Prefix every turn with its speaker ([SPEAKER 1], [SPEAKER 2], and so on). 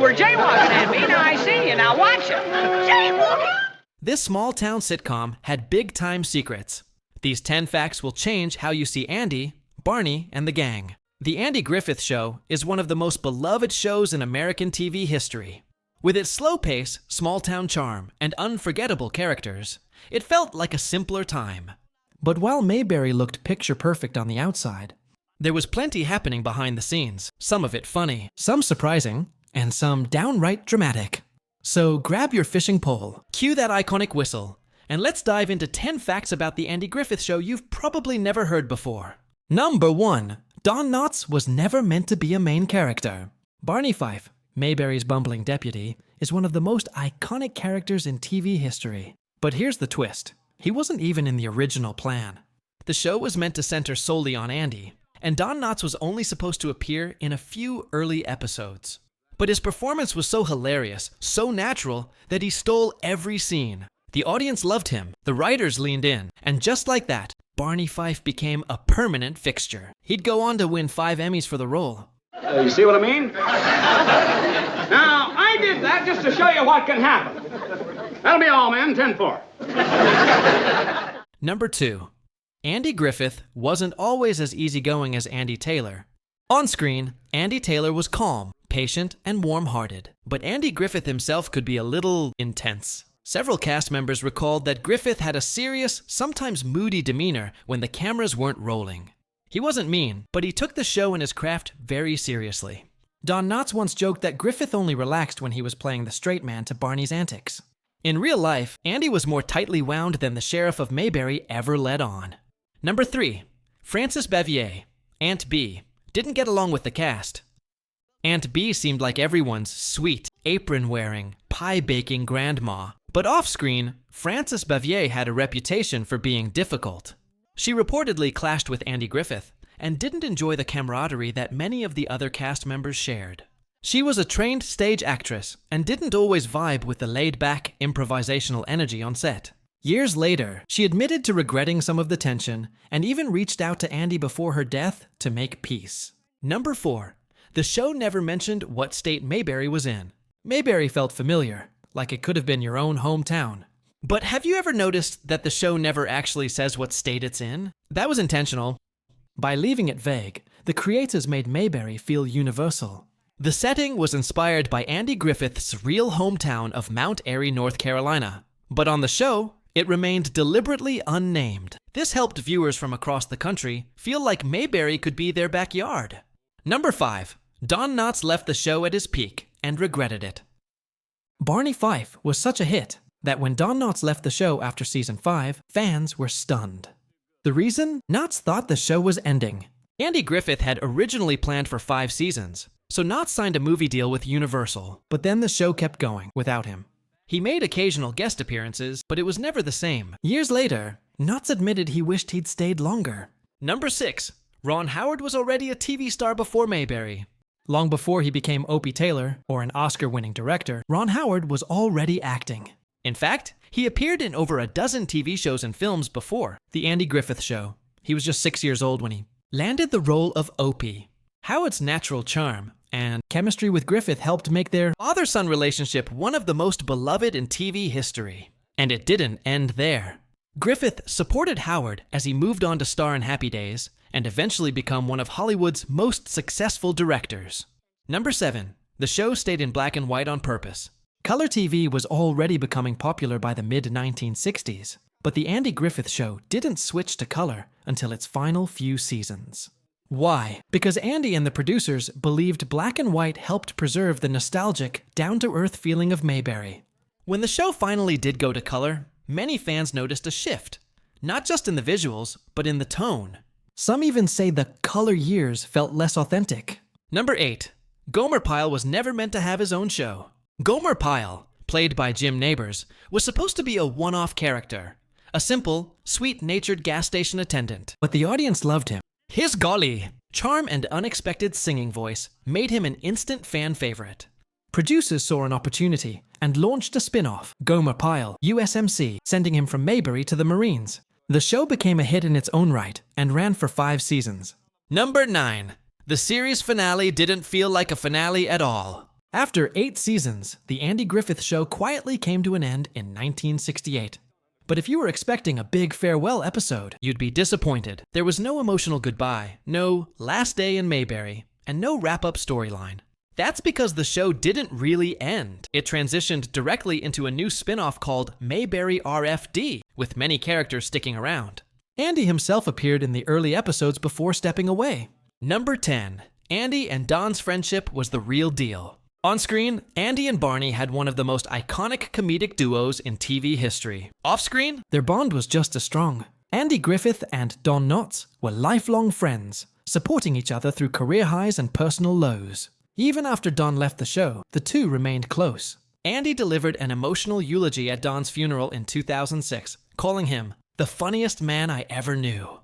[SPEAKER 1] were jaywalking at me. Now I see you. Now watch it. Jaywalking!
[SPEAKER 2] This small-town sitcom had big-time secrets. These 10 facts will change how you see Andy, Barney, and the gang. The Andy Griffith Show is one of the most beloved shows in American TV history. With its slow pace, small-town charm, and unforgettable characters, it felt like a simpler time. But while Mayberry looked picture-perfect on the outside, there was plenty happening behind the scenes, some of it funny, some surprising, and some downright dramatic. So grab your fishing pole, cue that iconic whistle, and let's dive into 10 facts about the Andy Griffith Show you've probably never heard before. Number 1. Don Knotts was never meant to be a main character. Barney Fife, Mayberry's bumbling deputy, is one of the most iconic characters in TV history. But here's the twist. He wasn't even in the original plan. The show was meant to center solely on Andy, and Don Knotts was only supposed to appear in a few early episodes. But his performance was so hilarious, so natural, that he stole every scene. The audience loved him, the writers leaned in, and just like that, Barney Fife became a permanent fixture. He'd go on to win 5 Emmys for the role.
[SPEAKER 3] You see what I mean? Now, I did that just to show you what can happen. That'll be all, man. 10-4.
[SPEAKER 2] Number 2. Andy Griffith wasn't always as easygoing as Andy Taylor. On screen, Andy Taylor was calm, patient, and warm-hearted. But Andy Griffith himself could be a little intense. Several cast members recalled that Griffith had a serious, sometimes moody demeanor when the cameras weren't rolling. He wasn't mean, but he took the show and his craft very seriously. Don Knotts once joked that Griffith only relaxed when he was playing the straight man to Barney's antics. In real life, Andy was more tightly wound than the sheriff of Mayberry ever let on. Number 3. Frances Bavier, Aunt B, didn't get along with the cast. Aunt B seemed like everyone's sweet, apron-wearing, pie-baking grandma. But off-screen, Frances Bavier had a reputation for being difficult. She reportedly clashed with Andy Griffith and didn't enjoy the camaraderie that many of the other cast members shared. She was a trained stage actress and didn't always vibe with the laid-back, improvisational energy on set. Years later, she admitted to regretting some of the tension and even reached out to Andy before her death to make peace. Number 4. The show never mentioned what state Mayberry was in. Mayberry felt familiar, like it could have been your own hometown. But have you ever noticed that the show never actually says what state it's in? That was intentional. By leaving it vague, the creators made Mayberry feel universal. The setting was inspired by Andy Griffith's real hometown of Mount Airy, North Carolina. But on the show, it remained deliberately unnamed. This helped viewers from across the country feel like Mayberry could be their backyard. Number 5. Don Knotts left the show at his peak and regretted it. Barney Fife was such a hit that when Don Knotts left the show after season 5, fans were stunned. The reason? Knotts thought the show was ending. Andy Griffith had originally planned for 5 seasons, so Knotts signed a movie deal with Universal, but then the show kept going without him. He made occasional guest appearances, but it was never the same. Years later, Knotts admitted he wished he'd stayed longer. Number 6. Ron Howard was already a TV star before Mayberry. Long before he became Opie Taylor, or an Oscar-winning director, Ron Howard was already acting. In fact, he appeared in over a dozen TV shows and films before The Andy Griffith Show. He was just 6 years old when he landed the role of Opie. Howard's natural charm and chemistry with Griffith helped make their father-son relationship one of the most beloved in TV history. And it didn't end there. Griffith supported Howard as he moved on to star in Happy Days and eventually become one of Hollywood's most successful directors. Number 7. The show stayed in black and white on purpose. Color TV was already becoming popular by the mid-1960s, but The Andy Griffith Show didn't switch to color until its final few seasons. Why? Because Andy and the producers believed black and white helped preserve the nostalgic, down-to-earth feeling of Mayberry. When the show finally did go to color, many fans noticed a shift, not just in the visuals, but in the tone. Some even say the color years felt less authentic. Number 8. Gomer Pyle was never meant to have his own show. Gomer Pyle, played by Jim Nabors, was supposed to be a one-off character, a simple, sweet-natured gas station attendant. But the audience loved him. His golly, charm and unexpected singing voice made him an instant fan favorite. Producers saw an opportunity and launched a spin-off, Gomer Pyle, USMC, sending him from Mayberry to the Marines. The show became a hit in its own right and ran for 5 seasons. Number 9. The series finale didn't feel like a finale at all. After 8 seasons, The Andy Griffith Show quietly came to an end in 1968. But if you were expecting a big farewell episode, you'd be disappointed. There was no emotional goodbye, no last day in Mayberry, and no wrap-up storyline. That's because the show didn't really end. It transitioned directly into a new spin-off called Mayberry RFD, with many characters sticking around. Andy himself appeared in the early episodes before stepping away. Number 10. Andy and Don's friendship was the real deal. On screen, Andy and Barney had one of the most iconic comedic duos in TV history. Off screen, their bond was just as strong. Andy Griffith and Don Knott were lifelong friends, supporting each other through career highs and personal lows. Even after Don left the show, the two remained close. Andy delivered an emotional eulogy at Don's funeral in 2006, calling him the funniest man I ever knew.